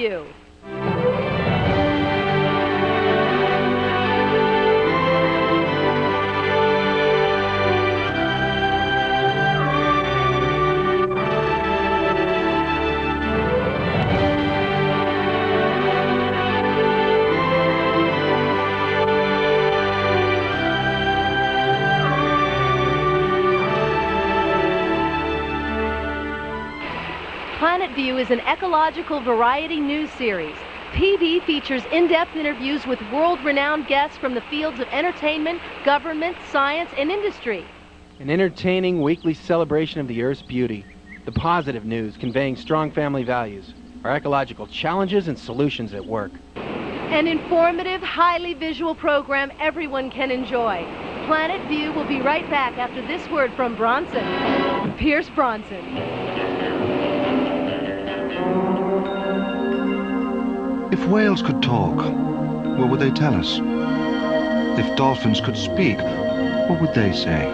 View. Planet View is an ecological variety news series. PV features in-depth interviews with world-renowned guests from the fields of entertainment, government, science, and industry. An entertaining weekly celebration of the Earth's beauty, the positive news conveying strong family values, our ecological challenges and solutions at work. An informative, highly visual program everyone can enjoy. Planet View will be right back after this word from Bronson. Pierce Bronson. If whales could talk, what would they tell us? If dolphins could speak, what would they say?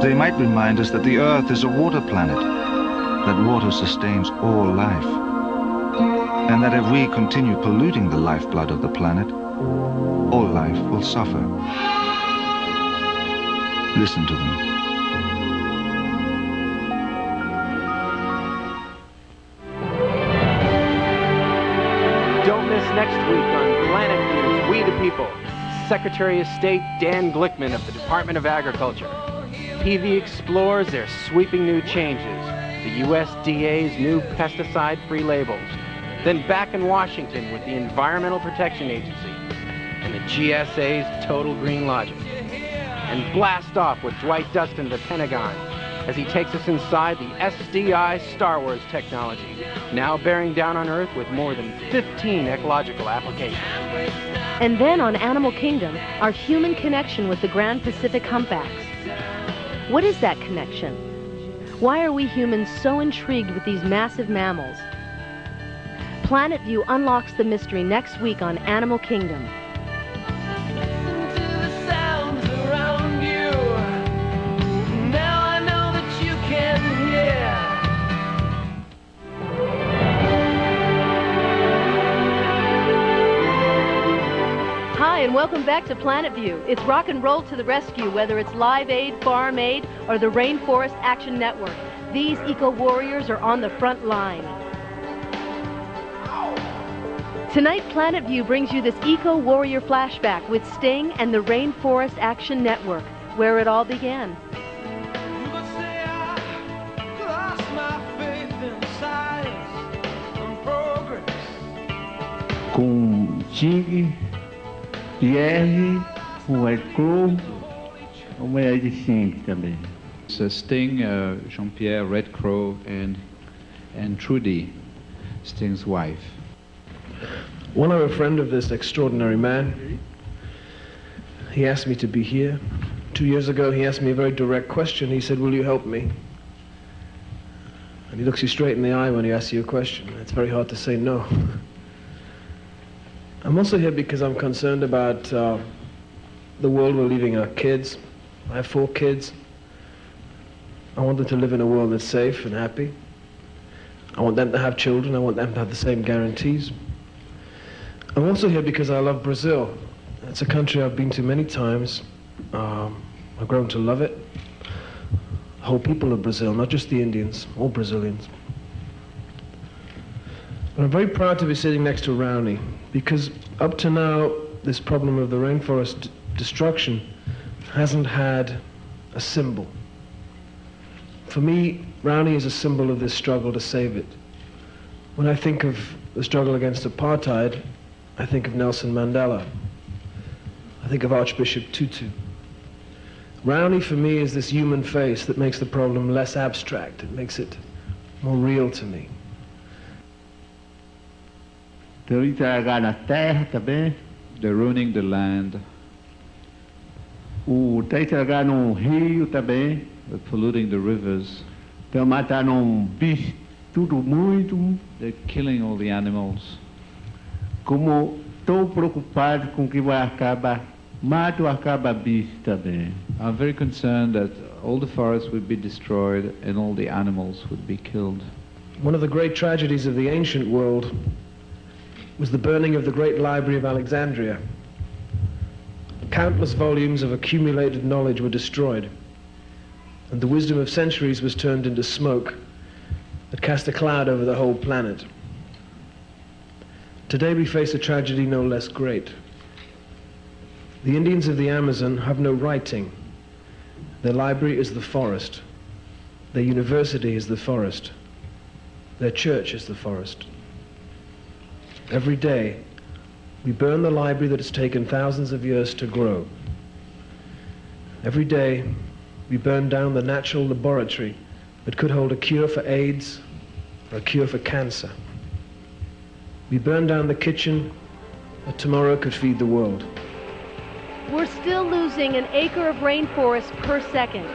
They might remind us that the Earth is a water planet, that water sustains all life, and that if we continue polluting the lifeblood of the planet, all life will suffer. Listen to them. Don't miss next week on Planet Views, We the People, Secretary of State Dan Glickman of the Department of Agriculture. PV explores their sweeping new changes, the USDA's new pesticide-free labels, then back in Washington with the Environmental Protection Agency and the GSA's Total Green Logic. And blast off with Dwight Dustin of the Pentagon as he takes us inside the SDI Star Wars technology, now bearing down on Earth with more than 15 ecological applications. And then on Animal Kingdom, our human connection with the Grand Pacific humpbacks. What is that connection? Why are we humans so intrigued with these massive mammals? Planet View unlocks the mystery next week on Animal Kingdom. Hi, and welcome back to Planet View. It's rock and roll to the rescue, whether it's Live Aid, Farm Aid, or the Rainforest Action Network. These eco-warriors are on the front line. Tonight, Planet View brings you this eco-warrior flashback with Sting and the Rainforest Action Network, where it all began. Com Sting, Pierre, com Red Crow, uma mulher de Sting também. So Sting, Jean-Pierre, Red Crow, and Trudy, Sting's wife. Well, I'm a friend of this extraordinary man. He asked me to be here. 2 years ago, he asked me a very direct question. He said, "Will you help me?" And he looks you straight in the eye when he asks you a question. It's very hard to say no. I'm also here because I'm concerned about the world we're leaving our kids. I have 4 kids. I want them to live in a world that's safe and happy. I want them to have children. I want them to have the same guarantees. I'm also here because I love Brazil. It's a country I've been to many times. I've grown to love it. The whole people of Brazil, not just the Indians, all Brazilians. But I'm very proud to be sitting next to Rowney, because up to now, this problem of the rainforest destruction hasn't had a symbol. For me, Rowney is a symbol of this struggle to save it. When I think of the struggle against apartheid, I think of Nelson Mandela. I think of Archbishop Tutu. Rowney, for me, is this human face that makes the problem less abstract. It makes it more real to me. Na terra também. They're ruining the land. Tem que jogar no rio também. They're polluting the rivers. Estão matando bicho, tudo muito. They're killing all the animals. Como estou preocupado com que vai acabar, acaba bicho também. I'm very concerned that all the forests would be destroyed and all the animals would be killed. One of the great tragedies of the ancient world was the burning of the great library of Alexandria. Countless volumes of accumulated knowledge were destroyed, and the wisdom of centuries was turned into smoke that cast a cloud over the whole planet. Today we face a tragedy no less great. The Indians of the Amazon have no writing. Their library is the forest. Their university is the forest. Their church is the forest. Every day, we burn the library that has taken thousands of years to grow. Every day, we burn down the natural laboratory that could hold a cure for AIDS or a cure for cancer. We burn down the kitchen that tomorrow could feed the world. We're still losing an acre of rainforest per second.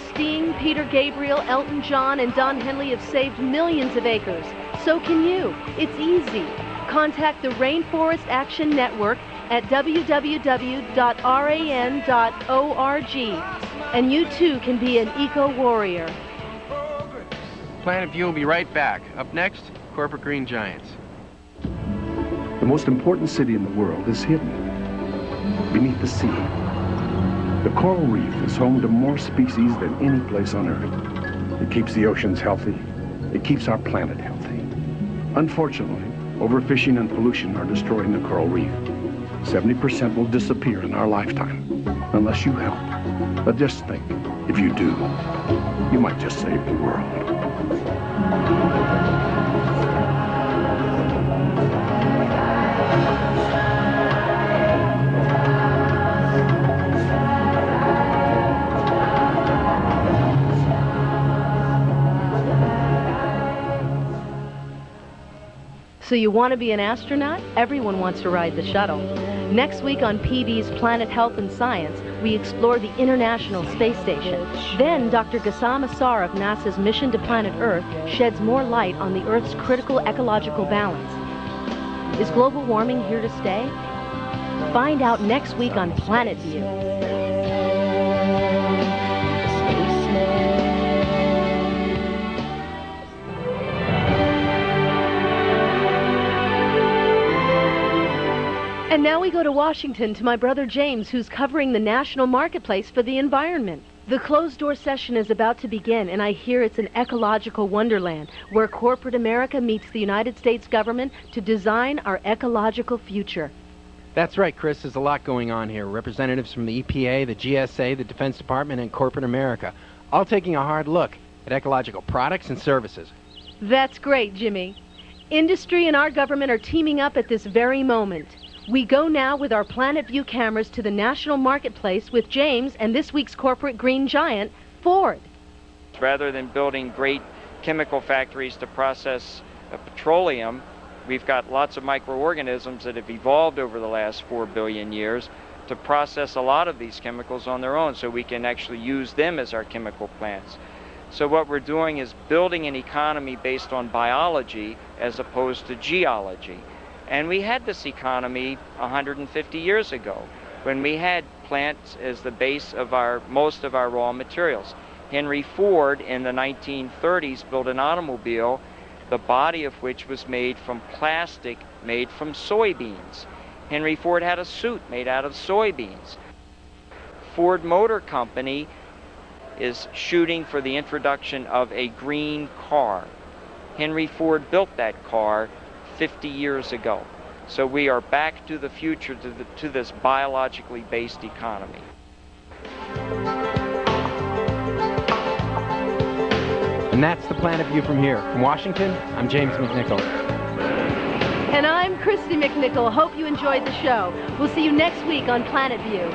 Sting, Peter Gabriel, Elton John, and Don Henley have saved millions of acres. So can you. It's easy. Contact the Rainforest Action Network at www.ran.org, and you too can be an eco-warrior. Planet View will be right back. Up next, corporate green giants. The most important city in the world is hidden beneath the sea. The coral reef is home to more species than any place on Earth. It keeps the oceans healthy. It keeps our planet healthy. Unfortunately, overfishing and pollution are destroying the coral reef. 70% will disappear in our lifetime, unless you help. But just think, if you do, you might just save the world. So you want to be an astronaut? Everyone wants to ride the shuttle. Next week on PV's Planet Health and Science, we explore the International Space Station. Then Dr. Gassam Assar of NASA's mission to planet Earth sheds more light on the Earth's critical ecological balance. Is global warming here to stay? Find out next week on Planet View. And now we go to Washington to my brother James, who's covering the national marketplace for the environment. The closed-door session is about to begin, and I hear it's an ecological wonderland where corporate America meets the United States government to design our ecological future. That's right, Chris. There's a lot going on here. Representatives from the EPA, the GSA, the Defense Department, and corporate America, all taking a hard look at ecological products and services. That's great, Jimmy. Industry and our government are teaming up at this very moment. We go now with our Planet View cameras to the national marketplace with James and this week's corporate green giant, Ford. Rather than building great chemical factories to process petroleum, we've got lots of microorganisms that have evolved over the last 4 billion years to process a lot of these chemicals on their own, so we can actually use them as our chemical plants. So what we're doing is building an economy based on biology as opposed to geology. And we had this economy 150 years ago, when we had plants as the base of most of our raw materials. Henry Ford in the 1930s built an automobile, the body of which was made from plastic made from soybeans. Henry Ford had a suit made out of soybeans. Ford Motor Company is shooting for the introduction of a green car. Henry Ford built that car 50 years ago. So we are back to the future, to this biologically based economy. And that's the Planet View from here. From Washington, I'm James McNichol. And I'm Kristy McNichol. Hope you enjoyed the show. We'll see you next week on Planet View.